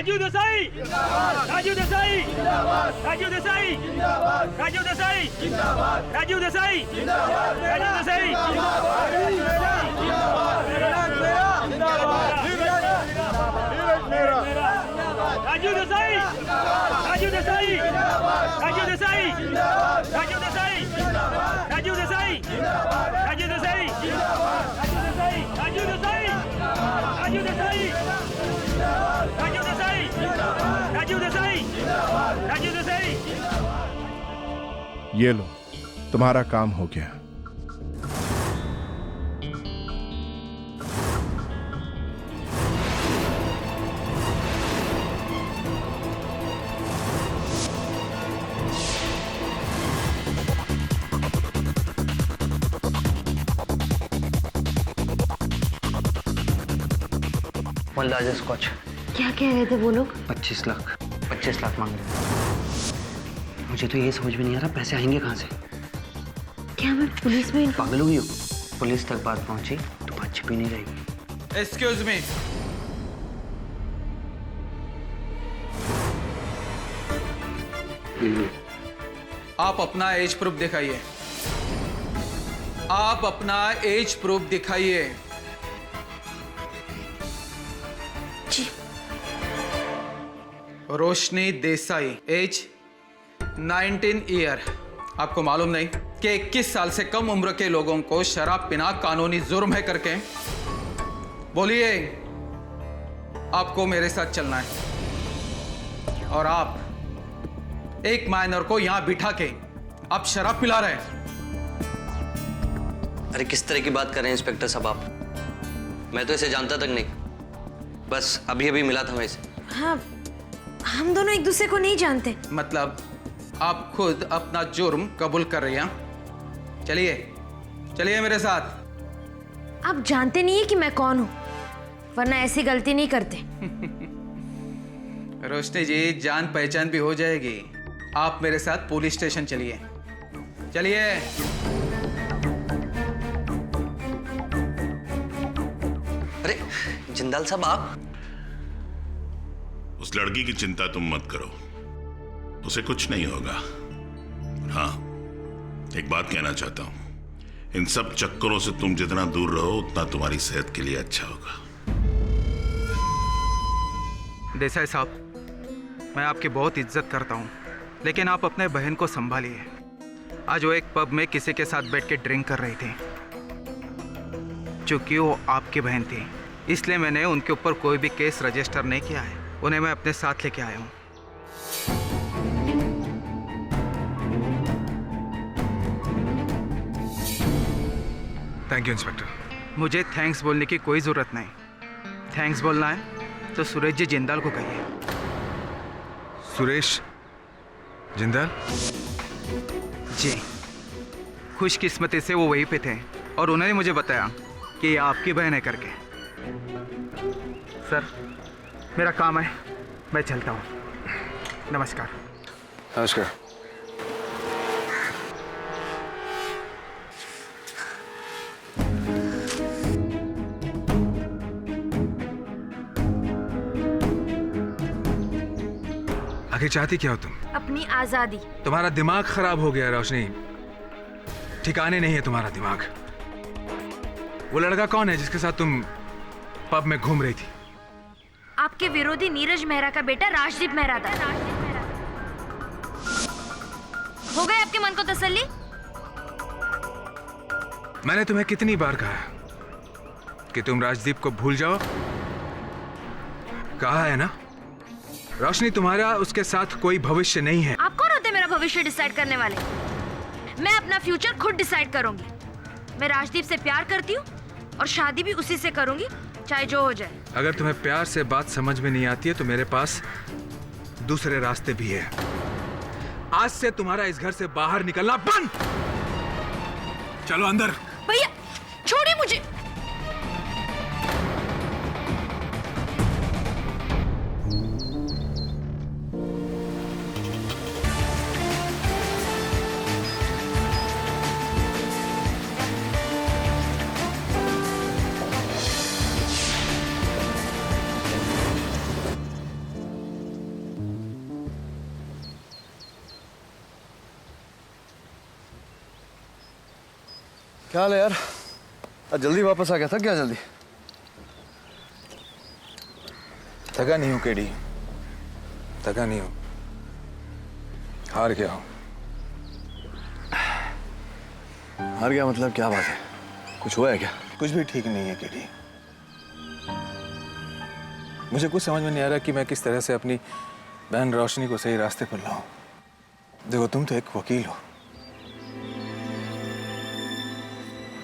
राजू देसाई राजू देसाई राजू देसाई राजू देसाई राजू देसाई राजू देसाई राजू देसाई राजू देसाई राजू देसाई राजू देसाई राजू देसाई राजू देसाई राजू देसाई राजू देसाई राजू देसाई राजू देसाई राजू देसाई। ये लो, तुम्हारा काम हो गया। Largest scotch. क्या कह रहे थे वो लोग? 25 लाख मांग रहे हैं। मुझे तो ये समझ में नहीं आ रहा पैसे आएंगे कहाँ से। क्या मैं पुलिस में? पागल हुई हो? पुलिस तक बात पहुंची तो बात छिपी नहीं रहेगी। एक्सक्यूज मी, आप अपना एज प्रूफ दिखाइए। आप अपना एज प्रूफ दिखाइए। रोशनी देसाई, एज 19 ईयर। आपको मालूम नहीं कि 21 साल से कम उम्र के लोगों को शराब पीना कानूनी जुर्म है करके? बोलिए, आपको मेरे साथ चलना है और आप एक माइनर को यहां बिठा के आप शराब पिला रहे हैं। अरे किस तरह की बात कर रहे हैं इंस्पेक्टर साहब आप? मैं तो इसे जानता तक नहीं, बस अभी अभी मिला था मैं इसे। हाँ, हम दोनों एक दूसरे को नहीं जानते। मतलब आप खुद अपना जुर्म कबूल कर रही हैं? चलिए चलिए मेरे साथ। आप जानते नहीं है कि मैं कौन हूँ, वरना ऐसी गलती नहीं करते। रोशनी जी, जान पहचान भी हो जाएगी। आप मेरे साथ पुलिस स्टेशन चलिए। चलिए। अरे जिंदाल साहब, आप? उस लड़की की चिंता तुम मत करो, उसे कुछ नहीं होगा। हाँ, एक बात कहना चाहता हूं, इन सब चक्करों से तुम जितना दूर रहो उतना तुम्हारी सेहत के लिए अच्छा होगा। देसाई साहब, मैं आपकी बहुत इज्जत करता हूं, लेकिन आप अपने बहन को संभालिए। आज वो एक पब में किसी के साथ बैठ के ड्रिंक कर रही थी। चूंकि वो आपकी बहन थी, इसलिए मैंने उनके ऊपर कोई भी केस रजिस्टर नहीं किया है। उन्हें मैं अपने साथ लेके आया हूं। Thank you inspector. मुझे थैंक्स बोलने की कोई जरूरत नहीं। थैंक्स बोलना है तो सुरेश जी जिंदाल को कहिए। सुरेश जिंदाल? जी, खुशकिस्मती से वो वहीं पे थे और उन्होंने मुझे बताया कि ये आपकी बहन है करके। सर, मेरा काम है, मैं चलता हूँ। नमस्कार। नमस्कार। आगे चाहती क्या हो तुम? अपनी आजादी। तुम्हारा दिमाग खराब हो गया रोशनी, ठिकाने नहीं है तुम्हारा दिमाग। वो लड़का कौन है जिसके साथ तुम पब में घूम रही थी? आपके विरोधी नीरज मेहरा का बेटा राजदीप मेहरा था। हो गए आपके मन को तसल्ली? मैंने तुम्हें कितनी बार कहा कि तुम राजदीप को भूल जाओ? कहा है ना? रोशनी, तुम्हारा उसके साथ कोई भविष्य नहीं है। आप कौन होते मेरा भविष्य डिसाइड करने वाले? मैं अपना फ्यूचर खुद डिसाइड करूंगी। मैं राजदीप से प्यार करती हूँ और शादी भी उसी से करूंगी, चाहे जो हो जाए। अगर तुम्हें प्यार से बात समझ में नहीं आती है तो मेरे पास दूसरे रास्ते भी है। आज से तुम्हारा इस घर से बाहर निकलना बंद। चलो अंदर। भैया छोड़िए मुझे। क्या हाल है यार? आज जल्दी वापस आ गया था क्या? जल्दी थका नहीं हूं केडी, थका नहीं हूं, हार गया हूं। हार गया मतलब क्या बात है? कुछ हुआ है क्या? कुछ भी ठीक नहीं है केडी। मुझे कुछ समझ में नहीं आ रहा कि मैं किस तरह से अपनी बहन रोशनी को सही रास्ते पर लाऊं। देखो तुम तो एक वकील हो,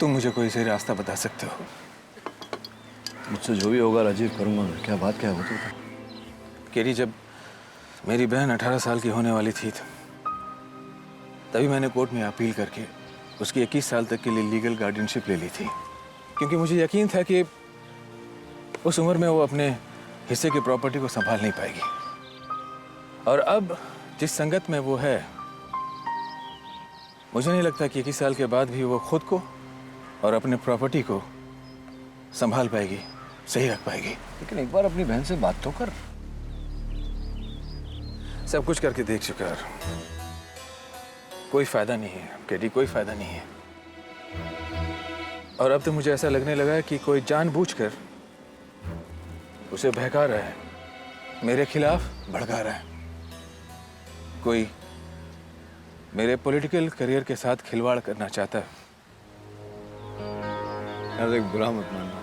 तुम मुझे कोई सही रास्ता बता सकते हो। मुझसे जो भी होगा राजीव करूंगा मैं। क्या बात क्या है वो तो बता। केडी, जब मेरी बहन 18 साल की होने वाली थी तभी मैंने कोर्ट में अपील करके उसकी 21 साल तक के लिए लीगल गार्डियनशिप ले ली थी, क्योंकि मुझे यकीन था कि उस उम्र में वो अपने हिस्से की प्रॉपर्टी को संभाल नहीं पाएगी। और अब जिस संगत में वो है, मुझे नहीं लगता कि 21 साल के बाद भी वो खुद को और अपने प्रॉपर्टी को संभाल पाएगी, सही रख पाएगी। लेकिन एक बार अपनी बहन से बात तो कर। सब कुछ करके देख चुका है, कोई फायदा नहीं है केडी, कोई फायदा नहीं है। और अब तो मुझे ऐसा लगने लगा है कि कोई जानबूझकर उसे बहका रहा है, मेरे खिलाफ भड़का रहा है। कोई मेरे पॉलिटिकल करियर के साथ खिलवाड़ करना चाहता है। यार देख, बुरा मत मानना,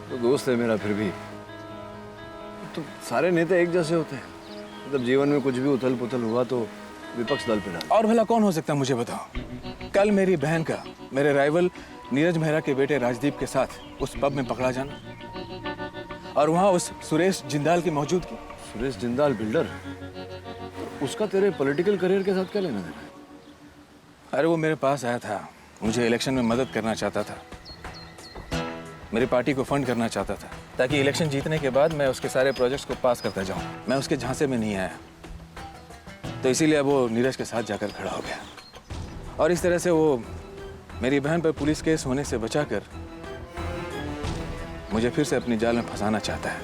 तो दोस्त है मेरा। फिर भी तो सारे नेता एक जैसे होते हैं। मतलब जीवन में कुछ भी उथल पुथल हुआ तो विपक्ष दल पे डाल। और भला कौन हो सकता है मुझे बताओ? कल मेरी बहन का मेरे राइवल नीरज मेहरा के बेटे राजदीप के साथ उस पब में पकड़ा जाना, और वहां उस सुरेश जिंदाल की मौजूदगी। सुरेश जिंदाल बिल्डर, तो उसका तेरे पॉलिटिकल करियर के साथ क्या लेना देना है? अरे वो मेरे पास आया था, मुझे इलेक्शन में मदद करना चाहता था, मेरी पार्टी को फंड करना चाहता था, ताकि इलेक्शन जीतने के बाद मैं उसके सारे प्रोजेक्ट्स को पास करता जाऊं। मैं उसके झांसे में नहीं आया, तो इसीलिए वो नीरज के साथ जाकर खड़ा हो गया। और इस तरह से वो मेरी बहन पर पुलिस केस होने से बचाकर मुझे फिर से अपनी जाल में फंसाना चाहता है।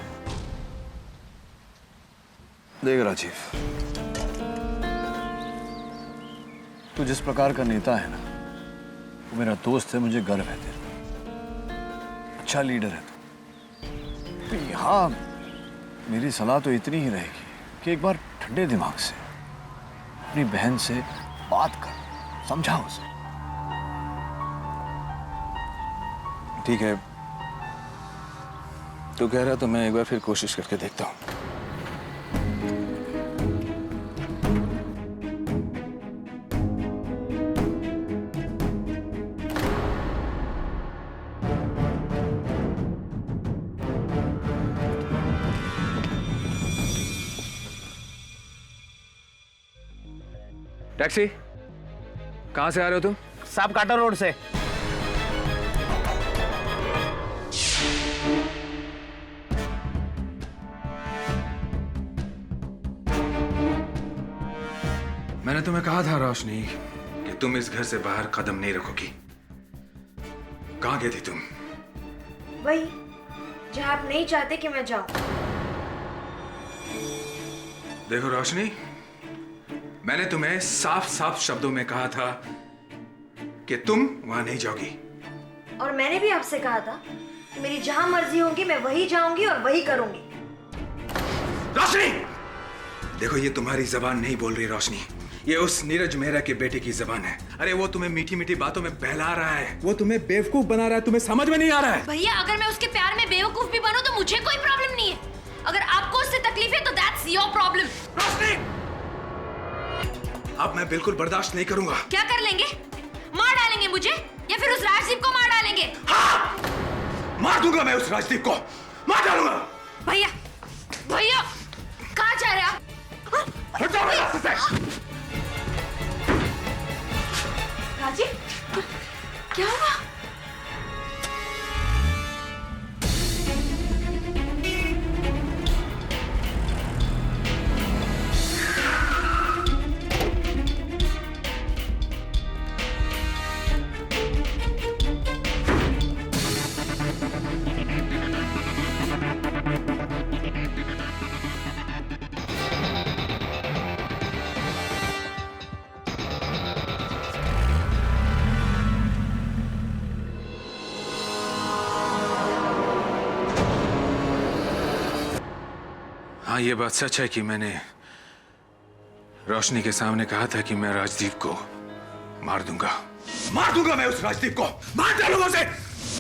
देख राजीव, तू जिस प्रकार का नेता है ना, वो मेरा दोस्त है, मुझे गर्व है तेरे। अच्छा लीडर है तू। तो यहाँ मेरी सलाह तो इतनी ही रहेगी कि एक बार ठंडे दिमाग से अपनी बहन से बात कर, समझा उसे। ठीक है, तू कह रहा तो मैं एक बार फिर कोशिश करके देखता हूँ। टैक्सी, कहां से आ रहे हो तुम? साहब काटा रोड से। मैंने तुम्हें कहा था रोशनी कि तुम इस घर से बाहर कदम नहीं रखोगी। कहां गई थी तुम? वही जहाँ आप नहीं चाहते कि मैं जाऊं। देखो रोशनी, मैंने तुम्हें साफ साफ शब्दों में कहा था कि तुम वहां नहीं जाओगी। और मैंने भी आपसे कहा था कि मेरी जहां मर्जी होगी मैं वही जाऊंगी और वही करूंगी। रोशनी, देखो ये तुम्हारी जबान नहीं बोल रही रोशनी, ये उस नीरज मेहरा के बेटे की जबान है। अरे वो तुम्हें मीठी मीठी बातों में बहला रहा है, वो तुम्हें बेवकूफ बना रहा है, तुम्हें समझ में नहीं आ रहा है। भैया, अगर मैं उसके प्यार में बेवकूफ भी बनूं तो मुझे कोई प्रॉब्लम नहीं है। अगर आपको उससे तकलीफ है तो दैट्स योर प्रॉब्लम। रोशनी, अब मैं बिल्कुल बर्दाश्त नहीं करूंगा। क्या कर लेंगे? मार डालेंगे मुझे या फिर उस राजदीप को मार डालेंगे? हाँ, मार दूंगा मैं उस राजदीप को, मार डालूंगा। भैया, भैया, कहाँ जा रहे हैं आप? हट जाओ मेरे रास्ते से। राजीव, क्या हुआ? हाँ, ये बात सच है कि मैंने रोशनी के सामने कहा था कि मैं राजदीप को मार दूंगा मैं उस राजदीप को, मार डालूंगा उसे।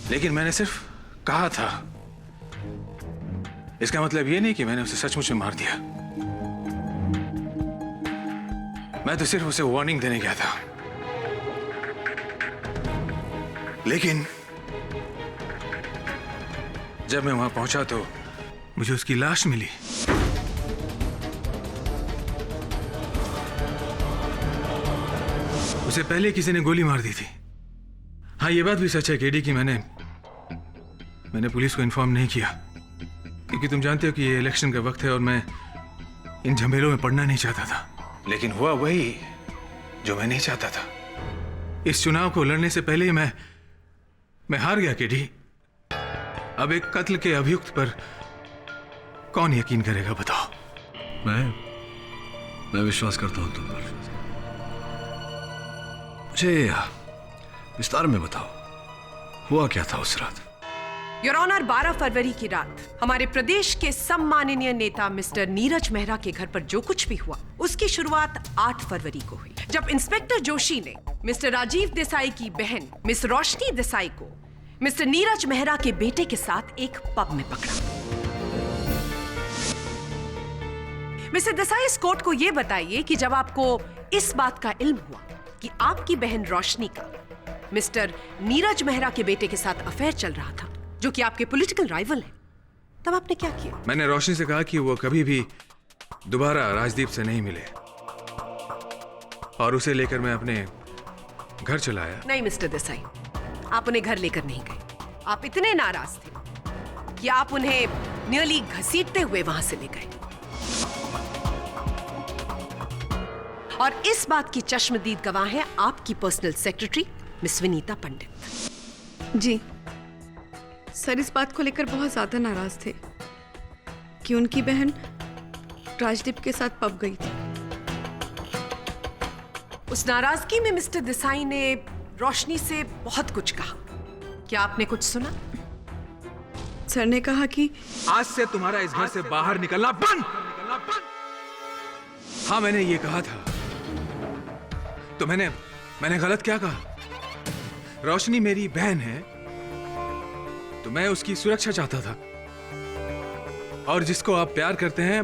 लेकिन मैंने सिर्फ कहा था, इसका मतलब ये नहीं कि मैंने उसे सचमुच में मार दिया। मैं तो सिर्फ उसे वार्निंग देने गया था। लेकिन जब मैं वहां पहुंचा तो मुझे उसकी लाश मिली। उसे पहले किसी ने गोली मार दी थी। हाँ, ये बात भी सच है केडी कि मैंने पुलिस को इन्फॉर्म नहीं किया, क्योंकि तुम जानते हो कि ये इलेक्शन का वक्त है और मैं इन झमेलों में पड़ना नहीं चाहता था। लेकिन हुआ वही जो मैं नहीं चाहता था। इस चुनाव को लड़ने से पहले ही मैं हार गया केडी। अब एक कत्ल के अभियुक्त पर कौन यकीन करेगा, बताओ? मैं विश्वास करता हूं तुम पर। मुझे विस्तार में बताओ, हुआ क्या था उस रात? योर ऑनर, 12 फरवरी की रात हमारे प्रदेश के सम्माननीय नेता मिस्टर नीरज मेहरा के घर पर जो कुछ भी हुआ उसकी शुरुआत 8 फरवरी को हुई, जब इंस्पेक्टर जोशी ने मिस्टर राजीव देसाई की बहन मिस रोशनी देसाई को मिस्टर नीरज मेहरा के बेटे के साथ एक पब में पकड़ा। मिस्टर देसाई, इस कोर्ट को यह बताइए कि जब आपको इस बात का इल्म हुआ कि आपकी बहन रोशनी का मिस्टर नीरज मेहरा के बेटे के साथ अफेयर चल रहा था, जो कि आपके पॉलिटिकल राइवल हैं, तब आपने क्या किया? मैंने रोशनी से कहा कि वो कभी भी दोबारा राजदीप से नहीं मिले और उसे लेकर मैं अपने घर चला आया। नहीं मिस्टर देसाई, आप उन्हें घर लेकर नहीं गए। आप इतने नाराज थे कि आप उन्हें नियरली घसीटते हुए वहां से ले गए। और इस बात की चश्मदीद गवाह है आपकी पर्सनल सेक्रेटरी मिस विनीता पंडित। जी सर, इस बात को लेकर बहुत ज्यादा नाराज थे कि उनकी बहन राजदीप के साथ पब गई थी। उस नाराजगी में मिस्टर देसाई ने रोशनी से बहुत कुछ कहा। क्या आपने कुछ सुना? सर ने कहा कि आज से तुम्हारा इस घर से बाहर निकलना बंद। हाँ, मैंने ये कहा था। तो मैंने गलत क्या कहा? रोशनी मेरी बहन है तो मैं उसकी सुरक्षा चाहता था, और जिसको आप प्यार करते हैं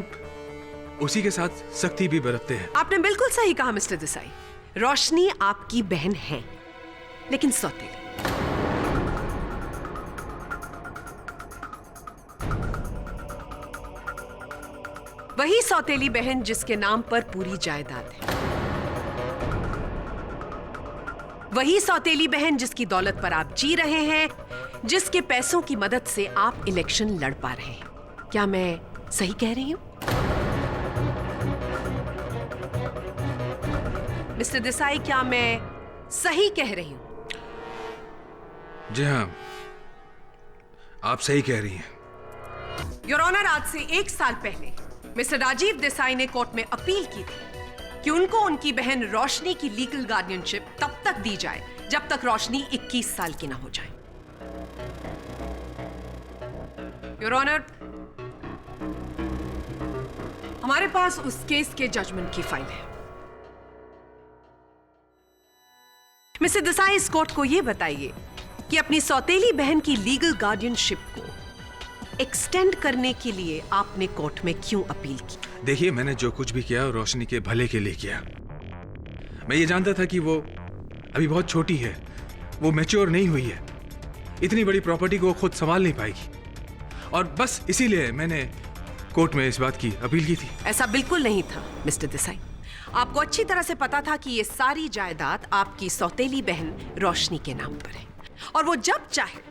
उसी के साथ सख्ती भी बरतते हैं। आपने बिल्कुल सही कहा मिस्टर देसाई। रोशनी आपकी बहन है, लेकिन सौतेली। वही सौतेली बहन जिसके नाम पर पूरी जायदाद है, वही सौतेली बहन जिसकी दौलत पर आप जी रहे हैं, जिसके पैसों की मदद से आप इलेक्शन लड़ पा रहे हैं। क्या मैं सही कह रही हूं? मिस्टर देसाई, क्या मैं सही कह रही हूं? जी हाँ, आप सही कह रही हैं। योर ऑनर, आज से 1 साल पहले मिस्टर राजीव देसाई ने कोर्ट में अपील की थी कि उनको उनकी बहन रोशनी की लीगल गार्डियनशिप तब तक दी जाए जब तक रोशनी 21 साल की ना हो जाए। योर ऑनर, हमारे पास उस केस के जजमेंट की फाइल है। मिस्टर देसाई, इस कोर्ट को यह बताइए कि अपनी सौतेली बहन की लीगल गार्डियनशिप को एक्सटेंड करने के लिए आपने कोर्ट में क्यों अपील की? देखिए, मैंने जो कुछ भी किया रोशनी के भले के लिए किया। मैं ये जानता था कि वो अभी बहुत छोटी है, वो मैच्योर नहीं हुई है, इतनी बड़ी प्रॉपर्टी को खुद संभाल नहीं पाएगी, और बस इसीलिए मैंने कोर्ट में इस बात की अपील की थी। ऐसा बिल्कुल नहीं था मिस्टर देसाई। आपको अच्छी तरह से पता था कि ये सारी जायदाद आपकी सौतेली बहन रोशनी के नाम पर है, और वो जब चाहे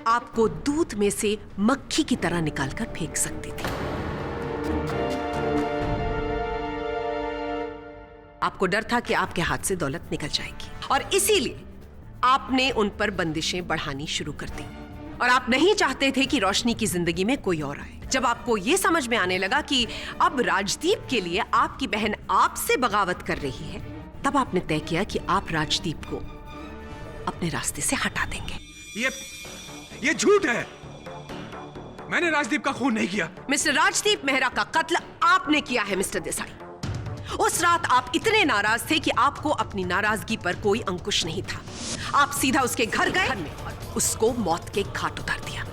आपको दूध में से मक्खी की तरह निकालकर फेंक सकती थी। आपको डर था कि आपके हाथ से दौलत निकल जाएगी, और इसीलिए आपने उन पर बंदिशें बढ़ानी शुरू कर दी, और आप नहीं चाहते थे कि रोशनी की जिंदगी में कोई और आए। जब आपको यह समझ में आने लगा कि अब राजदीप के लिए आपकी बहन आपसे बगावत कर रही है, तब आपने तय किया कि आप राजदीप को अपने रास्ते से हटा देंगे। ये झूठ है। मैंने राजदीप का खून नहीं किया। मिस्टर राजदीप मेहरा का कत्ल आपने किया है मिस्टर देसाई। उस रात आप इतने नाराज थे कि आपको अपनी नाराजगी पर कोई अंकुश नहीं था। आप सीधा उसके घर गए और उसको मौत के घाट उतार दिया।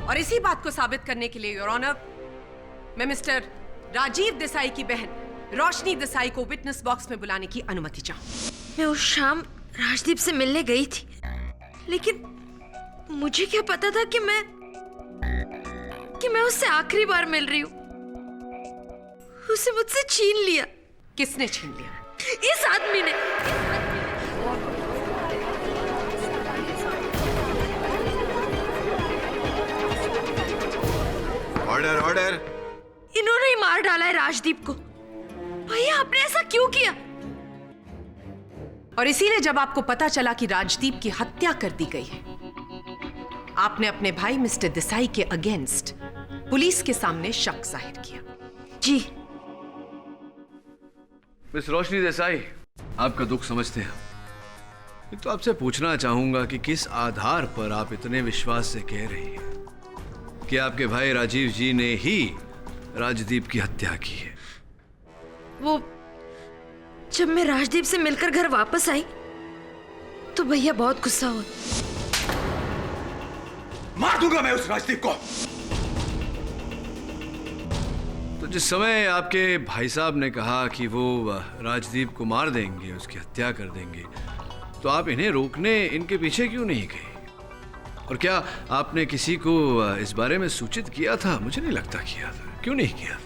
और इसी बात को साबित करने के लिए योर ऑनर, मैं मिस्टर राजीव देसाई की बहन रोशनी देसाई को विटनेस बॉक्स में बुलाने की अनुमति चाहूं। मैं उस शाम राजदीप से मिलने गई थी, लेकिन मुझे क्या पता था कि मैं उससे आखिरी बार मिल रही हूँ। उसे मुझसे छीन लिया। किसने छीन लिया? इस आदमी ने। Order order. इन्होंने ही मार डाला है राजदीप को। भैया आपने ऐसा क्यों किया? और इसीलिए जब आपको पता चला कि राजदीप की हत्या कर दी गई है, आपने अपने भाई मिस्टर देसाई के अगेंस्ट पुलिस के सामने शक जाहिर किया। जी। मिस रोशनी देसाई, आपका दुख समझते हैं। तो आपसे पूछना चाहूंगा कि किस आधार पर आप इतने विश्वास से कह रही हैं कि आपके भाई राजीव जी ने ही राजदीप की हत्या की है? वो जब मैं राजदीप से मिलकर घर वापस आई तो भैया बहुत गुस्सा हुआ। मार दूंगा मैं उस राजदीप को। तो जिस समय आपके भाई साहब ने कहा कि वो राजदीप को मार देंगे, उसकी हत्या कर देंगे, तो आप इन्हें रोकने इनके पीछे क्यों नहीं गए? और क्या आपने किसी को इस बारे में सूचित किया था? मुझे नहीं लगता किया था। क्यों नहीं किया?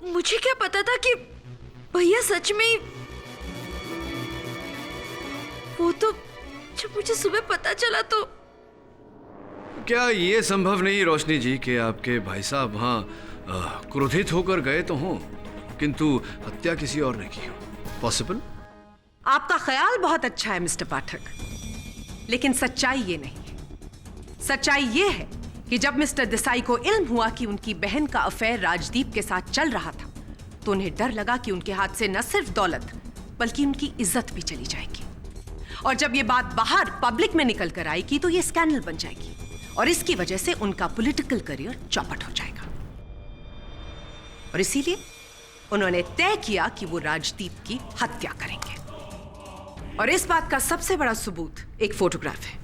मुझे क्या पता था कि भैया सच में। वो तो जब मुझे सुबह पता चला तो। क्या ये संभव नहीं रोशनी जी कि आपके भाई साहब वहां क्रोधित होकर गए तो हों, किंतु हत्या किसी और ने की हो? पॉसिबल? आपका ख्याल बहुत अच्छा है मिस्टर पाठक, लेकिन सच्चाई ये नहीं है। सच्चाई ये है कि जब मिस्टर देसाई को इल्म हुआ कि उनकी बहन का अफेयर राजदीप के साथ चल रहा था, तो उन्हें डर लगा कि उनके हाथ से न सिर्फ दौलत बल्कि उनकी इज्जत भी चली जाएगी। और जब ये बात बाहर पब्लिक में निकल कर आएगी तो ये स्कैंडल बन जाएगी और इसकी वजह से उनका पॉलिटिकल करियर चौपट हो जाएगा। और इसीलिए उन्होंने तय किया कि वो राजदीप की हत्या करेंगे। और इस बात का सबसे बड़ा सबूत एक फोटोग्राफ है।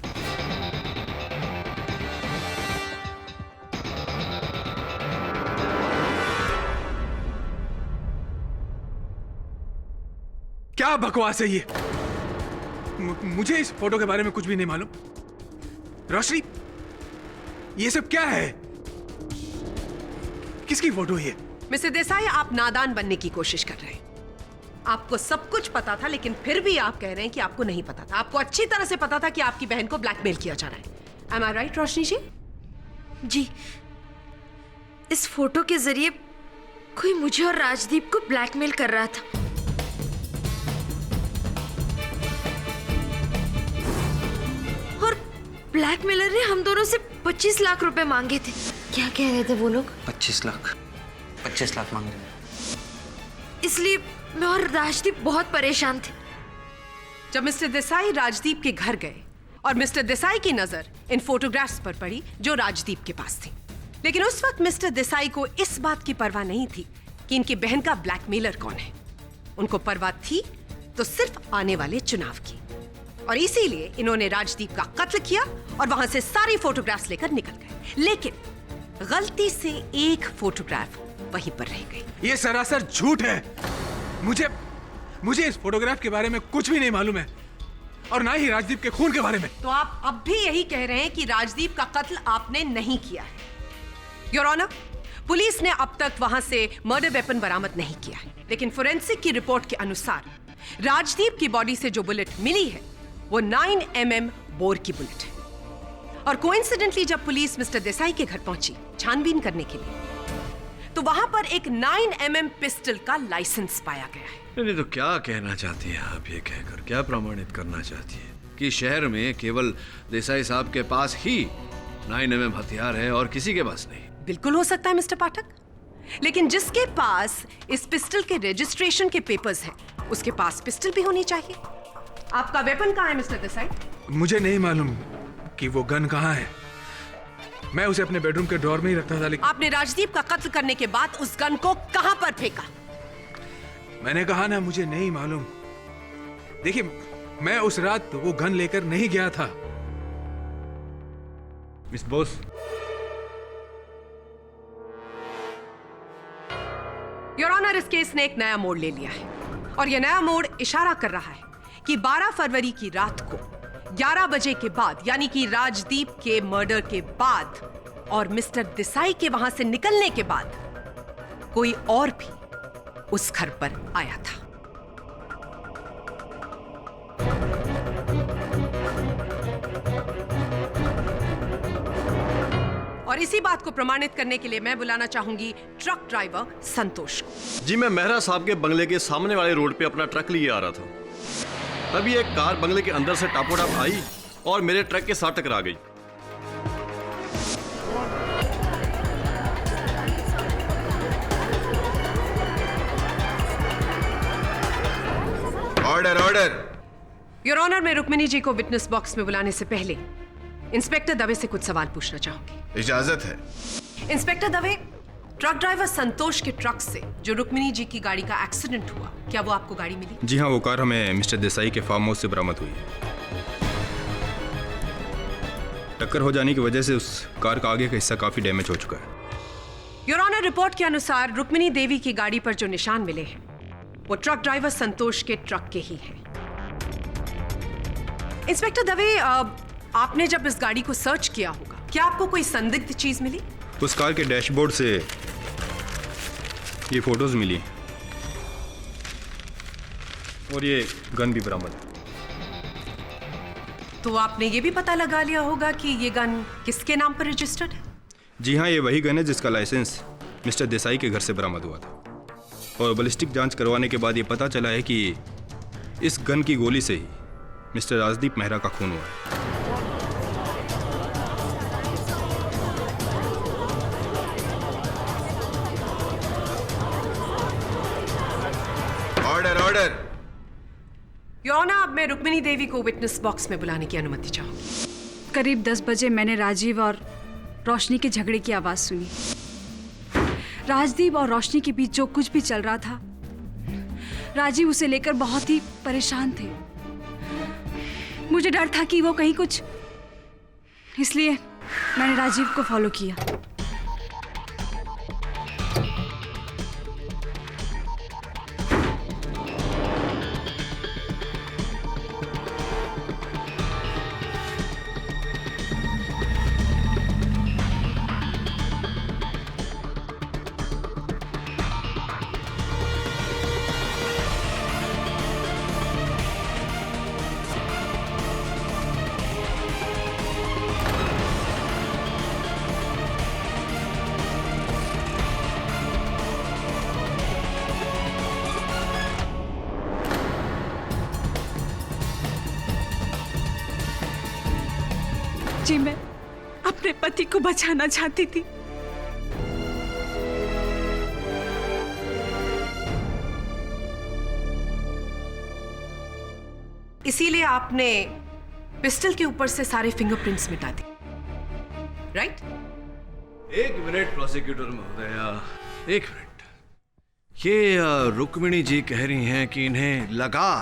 क्या बकवास है ये? मुझे इस फोटो के बारे में कुछ भी नहीं मालूम। रोशनी, ये सब क्या है? किसकी फोटो है? मिस्टर देसाई, आप नादान बनने की कोशिश कर रहे हैं। आपको सब कुछ पता था, लेकिन फिर भी आप कह रहे हैं कि आपको नहीं पता था। आपको अच्छी तरह से पता था कि आपकी बहन को ब्लैकमेल किया जा रहा है। Am I right, रोशनी जी? जी, इस फोटो के जरिए कोई मुझे और राजदीप को ब्लैकमेल कर रहा था। और ब्लैकमेलर ने हम दोनों से 25 लाख रुपए मांगे थे। क्या कह रहे थे वो लोग? 25 लाख मांग रहे हैं। इसलिए मैं और राजदीप बहुत परेशान थे। जब मिस्टर देसाई राजदीप के घर गए और मिस्टर देसाई की नजर इन फोटोग्राफ्स पर पड़ी जो राजदीप के पास थी, लेकिन उस वक्त मिस्टर देसाई को इस बात की परवाह नहीं थी कि इनकी बहन का ब्लैकमेलर कौन है। उनको परवाह थी तो सिर्फ आने वाले चुनाव की। और इसीलिए इन्होंने राजदीप का कत्ल किया और वहां से सारी फोटोग्राफ्स लेकर निकल गए। लेकिन गलती से एक फोटोग्राफ वहीं पर रह गई। ये सरासर झूठ है। मुझे इस फोटोग्राफ के बारे में कुछ भी नहीं मालूम है, और ना ही राजदीप के खून के बारे में। तो आप अब भी यही कह रहे हैं कि राजदीप का कत्ल आपने नहीं किया है? योर ऑनर, पुलिस ने अब तक वहां से मर्डर वेपन बरामद नहीं किया है, लेकिन फोरेंसिक की रिपोर्ट के अनुसार राजदीप की बॉडी से जो बुलेट मिली है वो 9 mm बोर की बुलेट है। और कोइंसिडेंटली जब पुलिस मिस्टर देसाई के घर पहुंची छानबीन करने के लिए, तो वहां पर एक 9 mm पिस्टल का लाइसेंस पाया गया है। नहीं तो क्या कहना चाहती हैं आप? ये कहकर क्या प्रमाणित करना चाहती है कि शहर में केवल देसाई साहब के पास ही 9 mm हथियार है और किसी के पास नहीं? बिल्कुल हो सकता है मिस्टर पाठक, लेकिन जिसके पास इस पिस्टल के रजिस्ट्रेशन के पेपर्स हैं, उसके पास पिस्टल भी होनी चाहिए। आपका वेपन कहाँ है मिस्टर देसाई? मुझे नहीं मालूम कि वो गन कहाँ है। मैं उसे अपने बेडरूम के ड्रॉर में ही रखता था, लेकिन आपने राजदीप का कत्ल करने के बाद उस गन को कहां पर फेंका? मैंने कहा ना, मुझे नहीं मालूम। देखिए, मैं उस रात वो गन लेकर नहीं गया था। मिस बोस, योर ऑनर, इस केस ने एक नया मोड़ ले लिया है और यह नया मोड़ इशारा कर रहा है कि 12 फरवरी की रात को 11 बजे के बाद, यानी कि राजदीप के मर्डर के बाद और मिस्टर देसाई के वहां से निकलने के बाद कोई और भी उस घर पर आया था। और इसी बात को प्रमाणित करने के लिए मैं बुलाना चाहूंगी ट्रक ड्राइवर संतोष को। जी, मैं मेहरा साहब के बंगले के सामने वाले रोड पे अपना ट्रक लिए आ रहा था। तभी एक कार बंगले के अंदर से टापोटाप आई और मेरे ट्रक के साथ टकरा गई। Order order. योर ऑनर, मैं रुक्मिनी जी को विटनेस बॉक्स में बुलाने से पहले इंस्पेक्टर दवे से कुछ सवाल पूछना चाहूंगी। इजाजत है। इंस्पेक्टर दवे, ट्रक ड्राइवर संतोष के ट्रक से जो रुक्मिनी जी की गाड़ी का एक्सीडेंट हुआ, क्या वो आपको गाड़ी मिली? जी हाँ, वो कार हमें मिस्टर देसाई के फार्म हाउस से बरामद हुई है। टक्कर हो जाने की वजह से उस कार का आगे का हिस्सा काफी डैमेज हो चुका है। योर ऑनर, रिपोर्ट के अनुसार रुक्मिनी देवी की गाड़ी पर जो निशान मिले हैं वो ट्रक ड्राइवर संतोष के ट्रक के ही हैं। इंस्पेक्टर दवे, आपने जब इस गाड़ी को सर्च किया होगा, क्या आपको कोई संदिग्ध चीज मिली? उस कार के डैशबोर्ड से ये फोटोज मिली और ये गन भी बरामद है। तो आपने ये भी पता लगा लिया होगा कि ये गन किसके नाम पर रजिस्टर्ड है? जी हाँ, ये वही गन है जिसका लाइसेंस मिस्टर देसाई के घर से बरामद हुआ था। और बैलिस्टिक जांच करवाने के बाद ये पता चला है कि इस गन की गोली से ही मिस्टर राजदीप मेहरा का खून हुआ है। Order order. योर ऑनर, अब मैं रुक्मिनी देवी को विटनेस बॉक्स में बुलाने की अनुमति चाहूंगी। करीब 10 बजे मैंने राजीव और रोशनी के झगड़े की आवाज़ सुनी। राजदीप और रोशनी के बीच जो कुछ भी चल रहा था, राजीव उसे लेकर बहुत ही परेशान थे। मुझे डर था कि वो कहीं कुछ, इसलिए मैंने राजीव को फॉलो किया। जी, मैं अपने पति को बचाना चाहती थी। इसीलिए आपने पिस्टल के ऊपर से सारे फिंगरप्रिंट्स मिटा दिए, राइट? एक मिनट प्रोसिक्यूटर महोदया, एक मिनट। ये रुक्मिणी जी कह रही हैं कि इन्हें लगा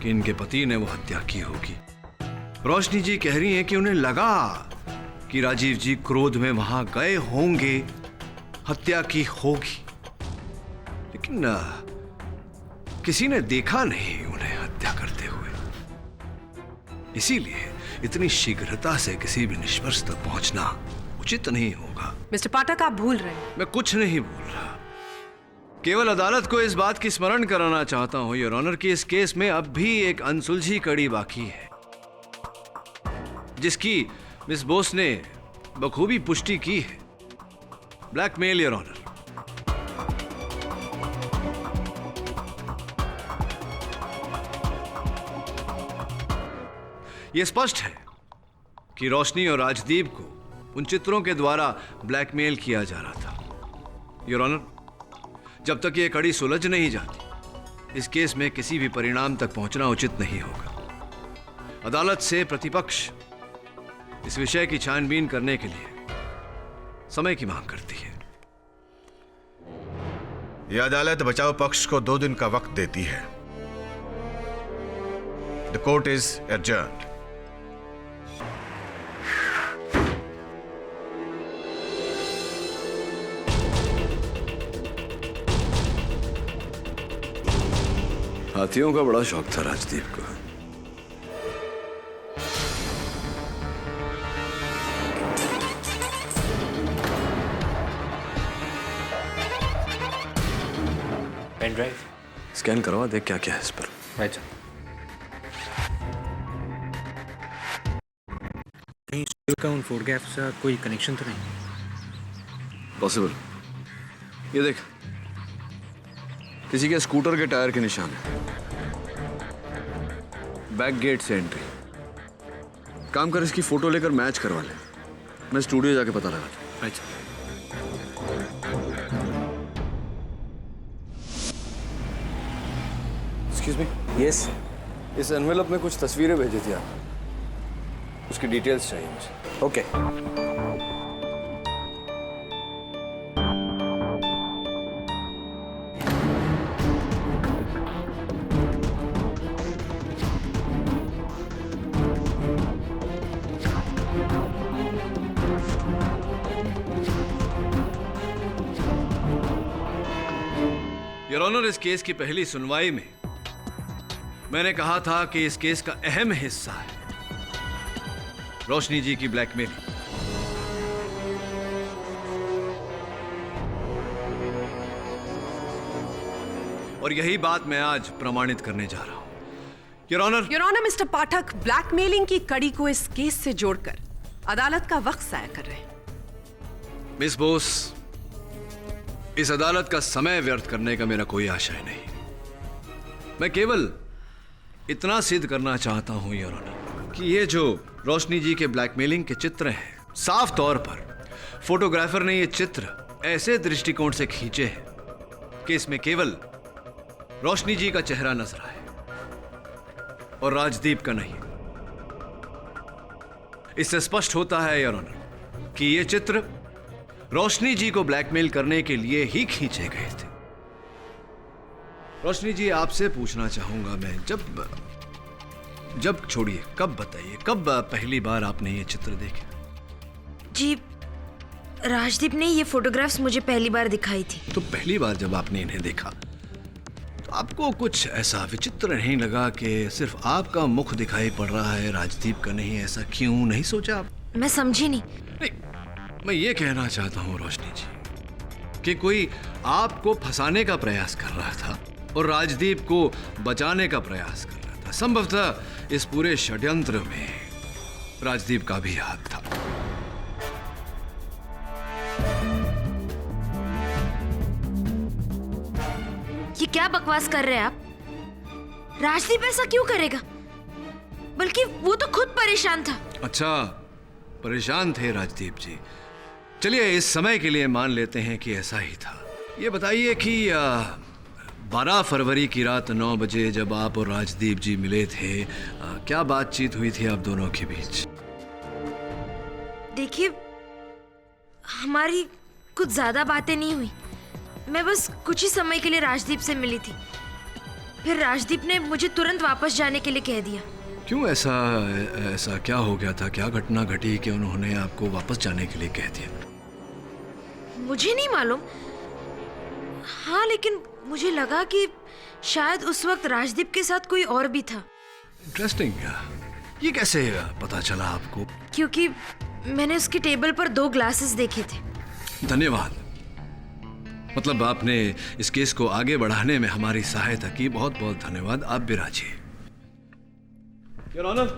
कि इनके पति ने वो हत्या की होगी। रोशनी जी कह रही हैं कि उन्हें लगा कि राजीव जी क्रोध में वहां गए होंगे, हत्या की होगी, लेकिन किसी ने देखा नहीं उन्हें हत्या करते हुए। इसीलिए इतनी शीघ्रता से किसी भी निष्कर्ष तक पहुंचना उचित नहीं होगा। मिस्टर पाठक, आप भूल रहे हैं। मैं कुछ नहीं भूल रहा, केवल अदालत को इस बात की स्मरण कराना चाहता हूं योर ऑनर कि इस केस में अब भी एक अनसुलझी कड़ी बाकी है, जिसकी मिस बोस ने बखूबी पुष्टि की है। Blackmail your honour. यह स्पष्ट है कि रोशनी और राजदीप को उन चित्रों के द्वारा ब्लैकमेल किया जा रहा था। योर ऑनर, जब तक ये कड़ी सुलझ नहीं जाती, इस केस में किसी भी परिणाम तक पहुंचना उचित नहीं होगा। अदालत से प्रतिपक्ष इस विषय की छानबीन करने के लिए समय की मांग करती है। यह अदालत बचाव पक्ष को 2 दिन का वक्त देती है। The court is adjourned. हाथियों का बड़ा शौक था राजदीप को। पेन ड्राइव स्कैन करवा देख क्या क्या है इस पर। राइट का उन फोटोग्राफ्स का कोई कनेक्शन तो नहीं? पॉसिबल। ये देख, किसी के स्कूटर के टायर के निशान है। बैक गेट से एंट्री। काम कर, इसकी फोटो लेकर मैच करवा ले। मैं स्टूडियो जाके पता लगा। अच्छा। Excuse me. यस। इस एनवेलप में कुछ तस्वीरें भेजी थी आप, उसकी डिटेल्स चाहिए मुझे। ओके। योर ऑनर, इस केस की पहली सुनवाई में मैंने कहा था कि इस केस का अहम हिस्सा है रोशनी जी की ब्लैकमेलिंग। और यही बात मैं आज प्रमाणित करने जा रहा हूं। Your honour, mister Pathak blackmailing की कड़ी को इस केस से जोड़कर अदालत का वक्त जाया कर रहे हैं। मिस बोस, इस अदालत का समय व्यर्थ करने का मेरा कोई आशय नहीं। मैं केवल इतना सिद्ध करना चाहता हूं योर ऑनर कि ये जो रोशनी जी के ब्लैकमेलिंग के चित्र हैं, साफ तौर पर फोटोग्राफर ने ये चित्र ऐसे दृष्टिकोण से खींचे हैं कि इसमें केवल रोशनी जी का चेहरा नजर आए और राजदीप का नहीं। इससे स्पष्ट होता है योर ऑनर कि ये चित्र रोशनी जी को ब्लैकमेल करने के लिए ही खींचे गए थे। रोशनी जी, आपसे पूछना चाहूंगा मैं, जब छोड़िए, कब बताइए, कब पहली बार आपने ये चित्र देखे? जी, राजदीप ने ये फोटोग्राफ्स मुझे पहली बार दिखाई थी। तो पहली बार जब आपने इन्हें देखा तो आपको कुछ ऐसा विचित्र नहीं लगा कि सिर्फ आपका मुख दिखाई पड़ रहा है, राजदीप का नहीं? ऐसा क्यों नहीं सोचा आप? मैं समझी नहीं। मैं ये कहना चाहता हूं रोशनी जी कि कोई आपको फंसाने का प्रयास कर रहा था और राजदीप को बचाने का प्रयास कर रहा था। संभवतः इस पूरे षड्यंत्र में राजदीप का भी हाथ था। ये क्या बकवास कर रहे हैं आप? राजदीप ऐसा क्यों करेगा? बल्कि वो तो खुद परेशान था। अच्छा, परेशान थे राजदीप जी। चलिए, इस समय के लिए मान लेते हैं कि ऐसा ही था। ये बताइए कि 12 फरवरी की रात 9 बजे जब आप और राजदीप जी मिले थे, क्या बातचीत हुई थी आप दोनों के बीच? देखिए, हमारी कुछ ज्यादा बातें नहीं हुई। मैं बस कुछ ही समय के लिए राजदीप से मिली थी। फिर राजदीप ने मुझे तुरंत वापस जाने के लिए कह दिया। क्यों? ऐसा क्या हो गया था? क्या घटना घटी कि उन्होंने आपको वापस जाने के लिए कह दिया? मुझे नहीं मालूम। हाँ, लेकिन मुझे लगा कि शायद उस वक्त राजदीप के साथ कोई और भी था। इंटरेस्टिंग। ये कैसे पता चला आपको? क्योंकि मैंने उसके टेबल पर 2 ग्लासेस देखे थे। धन्यवाद। मतलब आपने इस केस को आगे बढ़ाने में हमारी सहायता की। बहुत बहुत धन्यवाद। आप भी राजिए। योर ऑनर,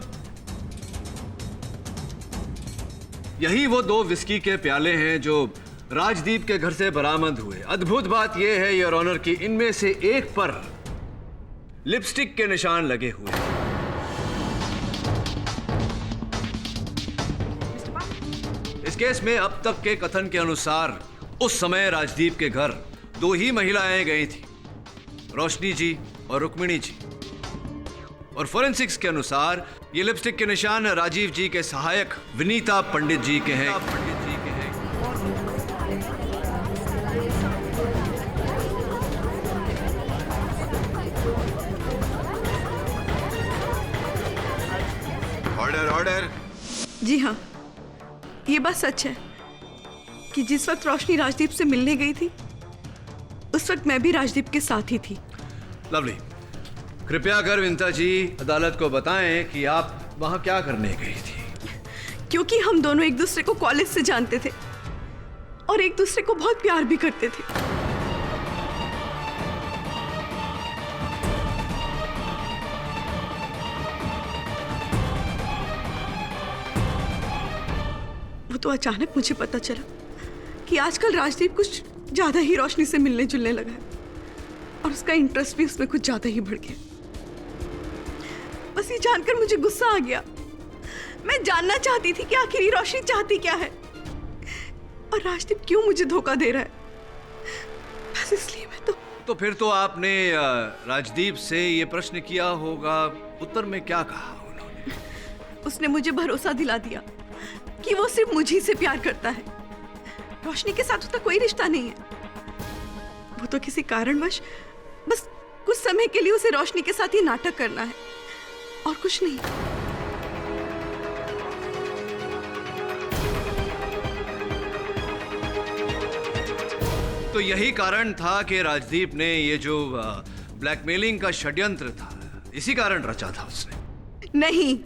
यही वो 2 विस्की के प्याले हैं जो राजदीप के घर से बरामद हुए। अद्भुत बात यह है योर ऑनर कि इनमें से एक पर लिपस्टिक के निशान लगे हुए हैं। इस केस में अब तक के कथन के अनुसार उस समय राजदीप के घर दो ही महिलाएं गई थी, रोशनी जी और रुक्मिणी जी। और फोरेंसिक्स के अनुसार ये लिपस्टिक के निशान राजीव जी के सहायक विनीता पंडित जी के हैं। Order order. जी हाँ, ये बात सच है कि जिस वक्त रोशनी राजदीप से मिलने गई थी उस वक्त मैं भी राजदीप के साथ ही थी। लवली, कृपया कर विनीता जी अदालत को बताएं कि आप वहां क्या करने गई थी। क्योंकि हम दोनों एक दूसरे को कॉलेज से जानते थे और एक दूसरे को बहुत प्यार भी करते थे। वो तो अचानक मुझे पता चला कि आजकल राजदीप कुछ ज्यादा ही रोशनी से मिलने जुलने लगा है और उसका इंटरेस्ट भी उसमें कुछ ज्यादा ही बढ़ गया। बस ये जानकर मुझे गुस्सा आ गया। मैं जानना चाहती थी कि आखिर रोशनी चाहती क्या है और राजदीप क्यों मुझे धोखा दे रहा है। बस इसलिए मैं तो फिर तो आपने राजदीप से ये प्रश्न किया होगा, उत्तर में क्या कहा उन्होंने? उसने मुझे भरोसा दिला दिया कि वो सिर्फ मुझी से प्यार करता है, रोशनी के साथ उसका कोई रिश्ता नहीं है। वो तो किसी कारणवश बस कुछ समय के लिए उसे रोशनी के साथ ही नाटक करना है और कुछ नहीं। तो यही कारण था कि राजदीप ने ये जो ब्लैकमेलिंग का षड्यंत्र था, इसी कारण रचा था उसने। नहीं,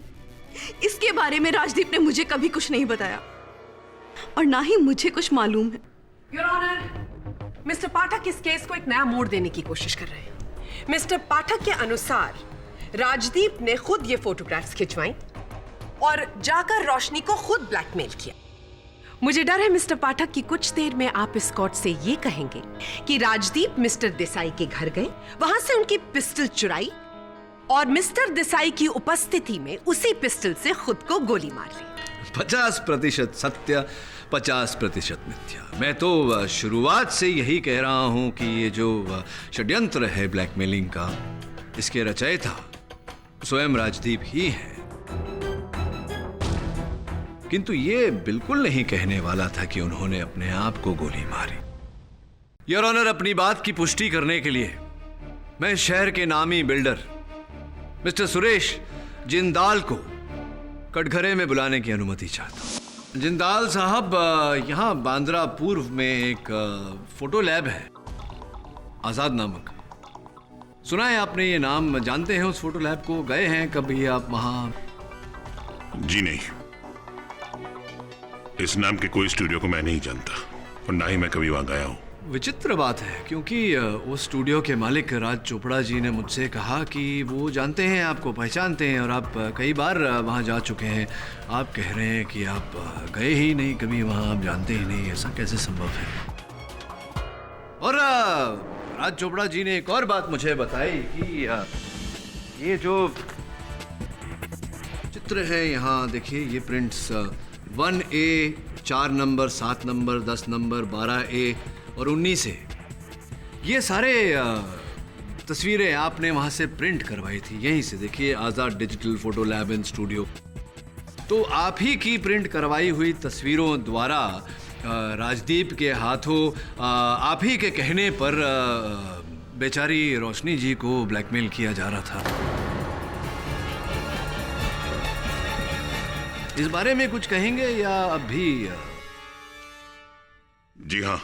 इसके बारे में राजदीप ने मुझे कभी कुछ नहीं बताया और ना ही मुझे कुछ मालूम है। योर ऑनर, मिस्टर पाठक इस केस को एक नया मोड़ देने की कोशिश कर रहे हैं। मिस्टर पाठक के अनुसार राजदीप ने खुद ये फोटोग्राफ्स खिंचवाई और जाकर रोशनी को खुद ब्लैकमेल किया। मुझे डर है मिस्टर पाठक कि कुछ देर में आप इस कोर्ट से ये कहेंगे कि राजदीप मिस्टर देसाई के घर गए, वहां से उनकी पिस्टल चुराई और मिस्टर देसाई की उपस्थिति में उसी पिस्टल से खुद को गोली मार ली। 50% सत्य, 50% मिथ्या। मैं तो शुरुआत से यही कह रहा हूं कि ये जो षड्यंत्र है ब्लैकमेलिंग का, इसके रचयिता स्वयं राजदीप ही है। किंतु ये बिल्कुल नहीं कहने वाला था कि उन्होंने अपने आप को गोली मारी। योर ऑनर, अपनी बात की पुष्टि करने के लिए मैं शहर के नामी बिल्डर मिस्टर सुरेश जिंदाल को कटघरे में बुलाने की अनुमति चाहता हूं। जिंदाल साहब, यहाँ बांद्रा पूर्व में एक फोटो लैब है, आजाद नामक। सुना है आपने ये नाम? जानते हैं उस फोटो लैब को? गए हैं कभी आप वहां? जी नहीं, इस नाम के कोई स्टूडियो को मैं नहीं जानता और ना ही मैं कभी वहां गया हूं। विचित्र बात है, क्योंकि उस स्टूडियो के मालिक राज चोपड़ा जी ने मुझसे कहा कि वो जानते हैं, आपको पहचानते हैं और आप कई बार वहां जा चुके हैं। आप कह रहे हैं कि आप गए ही नहीं कभी वहां, आप जानते ही नहीं, ऐसा कैसे संभव है? और राज चोपड़ा जी ने एक और बात मुझे बताई कि ये जो चित्र है यहाँ देखिए, ये prints 1A, 4 number, 7 number, 10 number, 12A और 19A, ये सारे तस्वीरें आपने वहां से प्रिंट करवाई थी। यहीं से देखिए, Azad digital photo lab and studio. तो आप ही की प्रिंट करवाई हुई तस्वीरों द्वारा राजदीप के हाथों आप ही के कहने पर बेचारी रोशनी जी को ब्लैकमेल किया जा रहा था। इस बारे में कुछ कहेंगे या अभी? जी हाँ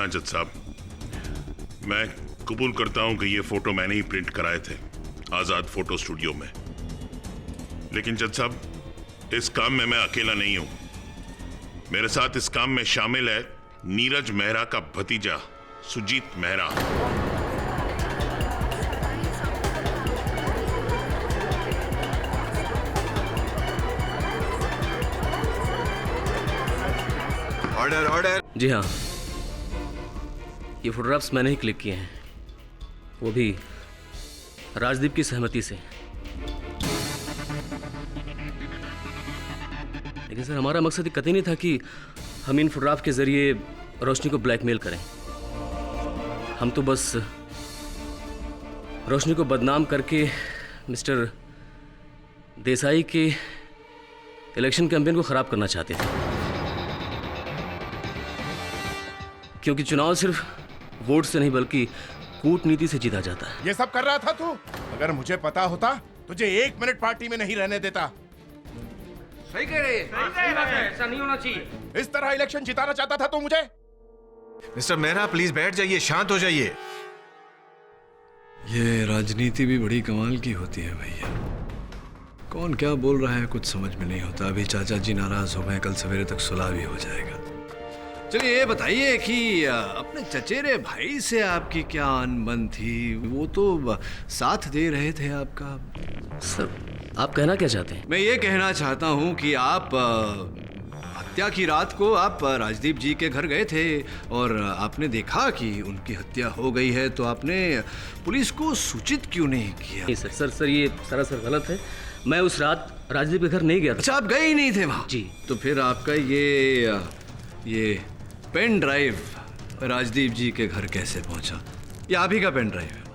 जज साहब, मैं कबूल करता हूं कि ये फोटो मैंने ही प्रिंट कराए थे आजाद फोटो स्टूडियो में। लेकिन जज साहब, इस काम में मैं अकेला नहीं हूं। मेरे साथ इस काम में शामिल है नीरज मेहरा का भतीजा सुजीत मेहरा। Order order. जी हाँ, ये फोटोग्राफ्स मैंने ही क्लिक किए हैं, वो भी राजदीप की सहमति से। लेकिन सर, हमारा मकसद कतई नहीं था कि हम इन फोटोग्राफ के जरिए रोशनी को ब्लैकमेल करें। हम तो बस रोशनी को बदनाम करके मिस्टर देसाई के इलेक्शन कैंपेन को खराब करना चाहते थे, क्योंकि चुनाव सिर्फ वोट से नहीं बल्कि कूटनीति से जीता जाता है। ये सब कर रहा था तू? अगर मुझे पता होता तुझे 1 मिनट पार्टी में नहीं रहने देता। सही कह रहे हैं। ऐसा नहीं होना चाहिए। इस तरह इलेक्शन जिताना चाहता था तू मुझे? मिस्टर मेहरा प्लीज बैठ जाइए, शांत हो जाइए। ये राजनीति भी बड़ी कमाल की होती है भैया। कौन क्या बोल रहा है कुछ समझ में नहीं होता। अभी चाचा जी नाराज हो गए, कल सवेरे तक सुलह भी हो जाएगा। चलिए ये बताइए कि अपने चचेरे भाई से आपकी क्या अनबन थी? वो तो साथ दे रहे थे आपका। सर आप कहना क्या चाहते हैं? मैं ये कहना चाहता हूँ कि आप हत्या की रात को आप राजदीप जी के घर गए थे और आपने देखा कि उनकी हत्या हो गई है, तो आपने पुलिस को सूचित क्यों नहीं किया? नहीं सर ये सरासर गलत है। मैं उस रात राजदीप के घर नहीं गया था। अच्छा, आप गए ही नहीं थे वहाँ? जी। तो फिर आपका ये पेन ड्राइव राजदीप जी के घर कैसे पहुंचा? ये आप ही का पेन ड्राइव है?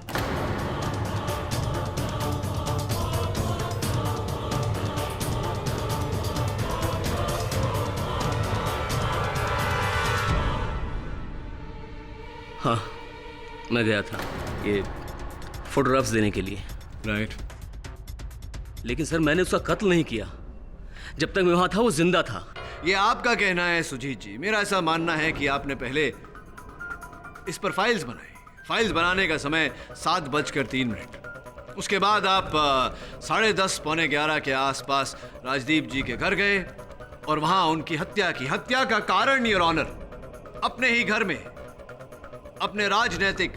हाँ मैं गया था ये फोटोग्राफ्स देने के लिए। राइट। लेकिन सर मैंने उसका कत्ल नहीं किया। जब तक मैं वहां था वो जिंदा था। ये आपका कहना है सुजीत जी। मेरा ऐसा मानना है कि आपने पहले इस पर फाइल्स बनाई। फाइल्स बनाने का समय 7:03। उसके बाद आप 10:30 पौने 11 के आसपास राजदीप जी के घर गए और वहां उनकी हत्या की। हत्या का कारण योर ऑनर अपने ही घर में अपने राजनीतिक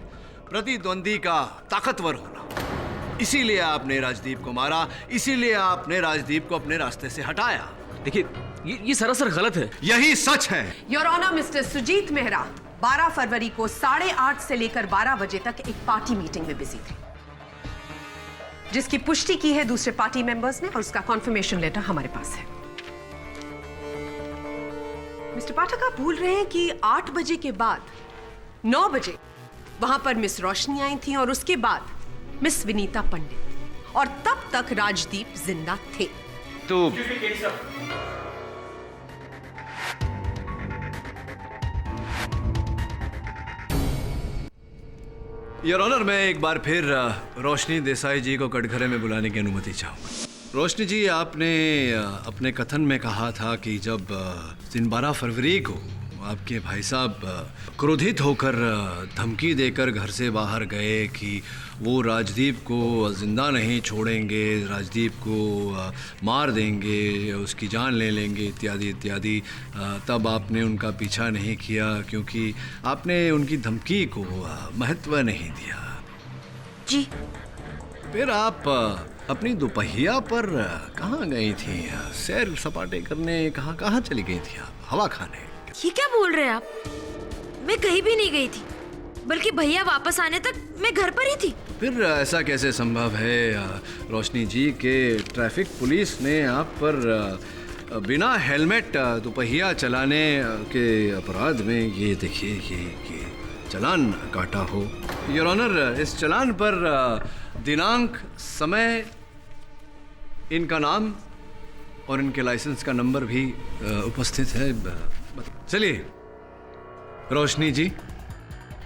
प्रतिद्वंदी का ताकतवर होना। इसीलिए आपने राजदीप को मारा, इसीलिए आपने राजदीप को अपने रास्ते से हटाया। देखिए ये सरासर गलत है। यही सच है। Your honour, mister Sujeet Mehra 12 फरवरी को 8:30 से लेकर 12 बजे तक एक पार्टी मीटिंग में बिजी थे, जिसकी पुष्टि की है दूसरे पार्टी मेंबर्स ने और उसका कॉन्फर्मेशन लेटर हमारे पास है। मिस्टर पाठक, आप भूल रहे हैं कि 8 बजे के बाद 9 बजे वहां पर मिस रोशनी आई थी और उसके बाद मिस विनीता पंडित, और तब तक राजदीप जिंदा थे। तो योर ऑनर, मैं एक बार फिर रोशनी देसाई जी को कटघरे में बुलाने की अनुमति चाहूंगा। रोशनी जी, आपने अपने कथन में कहा था कि जब दिन 12 फरवरी को आपके भाई साहब क्रोधित होकर धमकी देकर घर से बाहर गए कि वो राजदीप को जिंदा नहीं छोड़ेंगे, राजदीप को मार देंगे, उसकी जान ले लेंगे इत्यादि इत्यादि, तब आपने उनका पीछा नहीं किया क्योंकि आपने उनकी धमकी को महत्व नहीं दिया। जी। फिर आप अपनी दोपहिया पर कहाँ गई थी? सैर सपाटे करने कहाँ चली गई थी आप? हवा खाने? ये क्या बोल रहे हैं आप? मैं कहीं भी नहीं गई थी, बल्कि भैया वापस आने तक मैं घर पर ही थी। फिर ऐसा कैसे संभव है रोशनी जी के ट्रैफिक पुलिस ने आप पर बिना हेलमेट दोपहिया चलाने के अपराध में ये देखिए ये चालान काटा हो? योर ऑनर, इस चालान पर दिनांक, समय, इनका नाम और इनके लाइसेंस का नंबर भी उपस्थित है। चलिए रोशनी जी,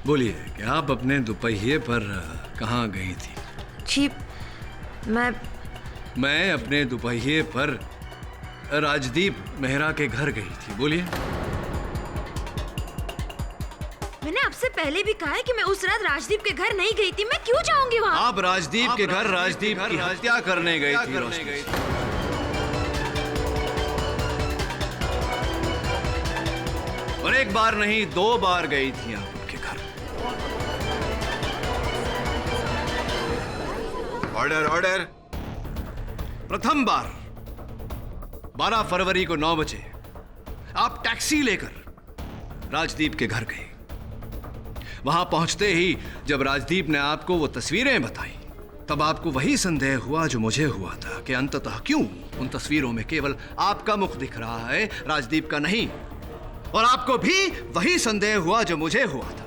बोलिए कि आप अपने दोपहिए पर कहाँ गई थी? जी, मैं अपने दोपहिए पर राजदीप मेहरा के घर गई थी। बोलिए। मैंने आपसे पहले भी कहा है कि मैं उस रात राजदीप के घर नहीं गई थी। मैं क्यों जाऊंगी वहाँ? आप राजदीप के घर राजदीप की हत्या करने गई थी रोशनी। और एक बार नहीं 2 बार गई थी आप उनके घर। Order order. प्रथम बार 12 फरवरी को 9 बजे आप टैक्सी लेकर राजदीप के घर गए। वहां पहुंचते ही जब राजदीप ने आपको वो तस्वीरें बताई, तब आपको वही संदेह हुआ जो मुझे हुआ था कि अंततः क्यों उन तस्वीरों में केवल आपका मुख दिख रहा है, राजदीप का नहीं। और आपको भी वही संदेह हुआ जो मुझे हुआ था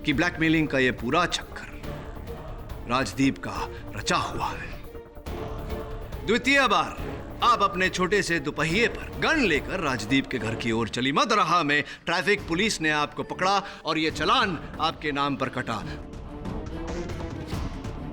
कि ब्लैकमेलिंग का ये पूरा चक्कर राजदीप का रचा हुआ है। द्वितीय बार आप अपने छोटे से दुपहिए पर गन लेकर राजदीप के घर की ओर चली। मदरहा में ट्रैफिक पुलिस ने आपको पकड़ा और ये चालान आपके नाम पर कटा।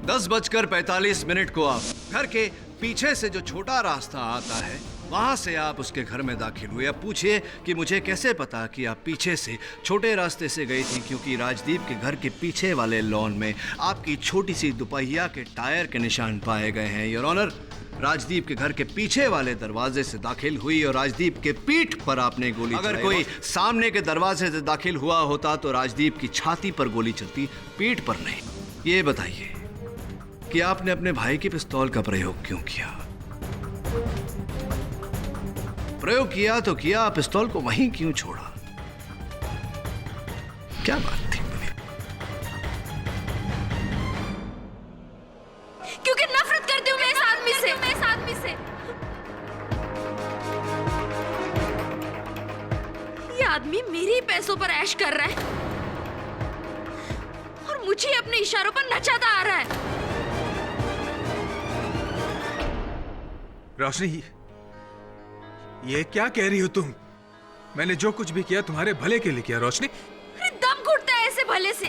10:45 को आप घर के पीछे से जो छोटा रास्ता आता है वहां से आप उसके घर में दाखिल हुए। अब पूछिए कि मुझे कैसे पता कि आप पीछे से छोटे रास्ते से गई थी, क्योंकि राजदीप के घर के पीछे वाले लॉन में आपकी छोटी सी दुपहिया के टायर के निशान पाए गए हैं। योर ऑनर, राजदीप के घर के पीछे वाले दरवाजे से दाखिल हुई और राजदीप के पीठ पर आपने गोली चलाई। अगर कोई सामने के दरवाजे से दाखिल हुआ होता तो राजदीप की छाती पर गोली चलती, पीठ पर नहीं। ये बताइए कि आपने अपने भाई की पिस्तौल का प्रयोग क्यों किया? प्रयोग किया तो किया, पिस्तौल को वहीं क्यों छोड़ा? क्या बात थी? क्योंकि नफरत करती हूँ मैं इस आदमी से। ये आदमी मेरे ही पैसों पर ऐश कर रहा है और मुझे अपने इशारों पर नचाता आ रहा है। रोशनी, ये क्या कह रही हो तुम? मैंने जो कुछ भी किया तुम्हारे भले के लिए किया रोशनी। अरे दम घुटता है ऐसे भले से।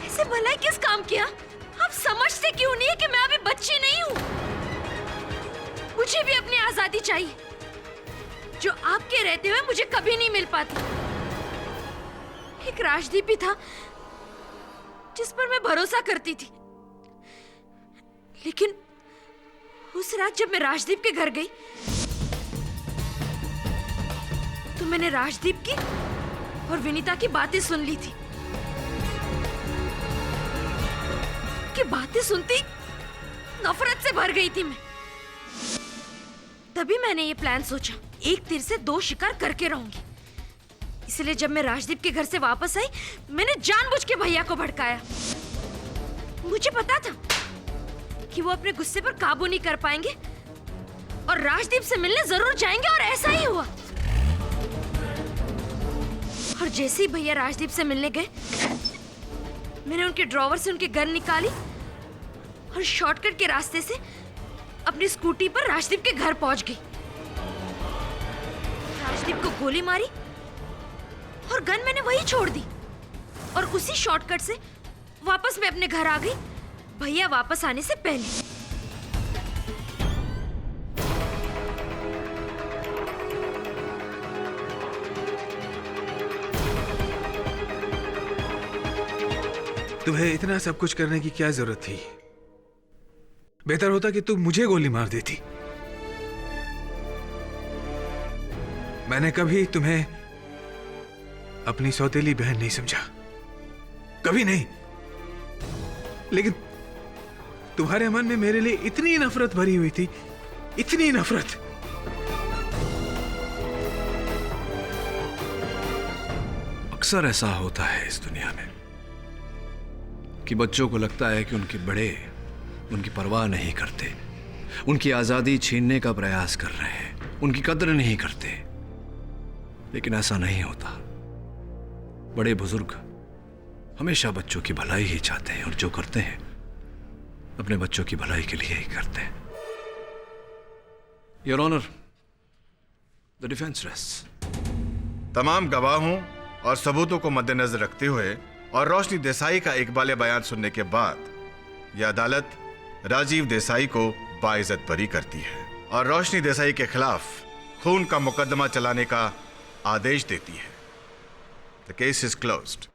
ऐसे भला किस काम किया? आप समझते क्यों नहीं है कि मैं अभी बच्ची नहीं हूँ? मुझे भी अपनी आजादी चाहिए जो आपके रहते हुए मुझे कभी नहीं मिल पाती। एक राजदीप ही था जिस पर मैं भरोसा करती थी, लेकिन उस रात जब मैं राजदीप के घर गई तो मैंने राजदीप की और विनीता की बातें सुन ली थी। कि बातें सुनती नफरत से भर गई थी मैं। तभी मैंने ये प्लान सोचा, एक तीर से दो शिकार करके रहूंगी। इसलिए जब मैं राजदीप के घर से वापस आई, मैंने जानबूझ के भैया को भड़काया। मुझे पता था कि वो अपने गुस्से पर काबू नहीं कर पाएंगे और राजदीप से मिलने जरूर जाएंगे, और ऐसा ही हुआ। और जैसे ही भैया राजदीप से मिलने गए, मैंने उनके ड्रॉवर से उनकी गन निकाली और शॉर्टकट के रास्ते से अपनी स्कूटी पर राजदीप के घर पहुंच गई। राजदीप को गोली मारी और गन मैंने वहीं छोड़ दी और उसी शॉर्टकट से वापस मैं अपने घर आ गई, भैया वापस आने से पहले। तुम्हें इतना सब कुछ करने की क्या जरूरत थी? बेहतर होता कि तुम मुझे गोली मार देती। मैंने कभी तुम्हें अपनी सौतेली बहन नहीं समझा, कभी नहीं। लेकिन तुम्हारे मन में मेरे लिए इतनी नफरत भरी हुई थी, इतनी नफरत। अक्सर ऐसा होता है इस दुनिया में कि बच्चों को लगता है कि उनके बड़े उनकी परवाह नहीं करते, उनकी आजादी छीनने का प्रयास कर रहे हैं, उनकी कद्र नहीं करते। लेकिन ऐसा नहीं होता। बड़े बुजुर्ग हमेशा बच्चों की भलाई ही चाहते हैं और जो करते हैं अपने बच्चों की भलाई के लिए ही करते हैं। Your honour, the defence rest. तमाम गवाहों और सबूतों को मद्देनजर रखते हुए और रोशनी देसाई का इकबाल बयान सुनने के बाद यह अदालत राजीव देसाई को बाइज्जत बरी करती है और रोशनी देसाई के खिलाफ खून का मुकदमा चलाने का आदेश देती है। The case is closed.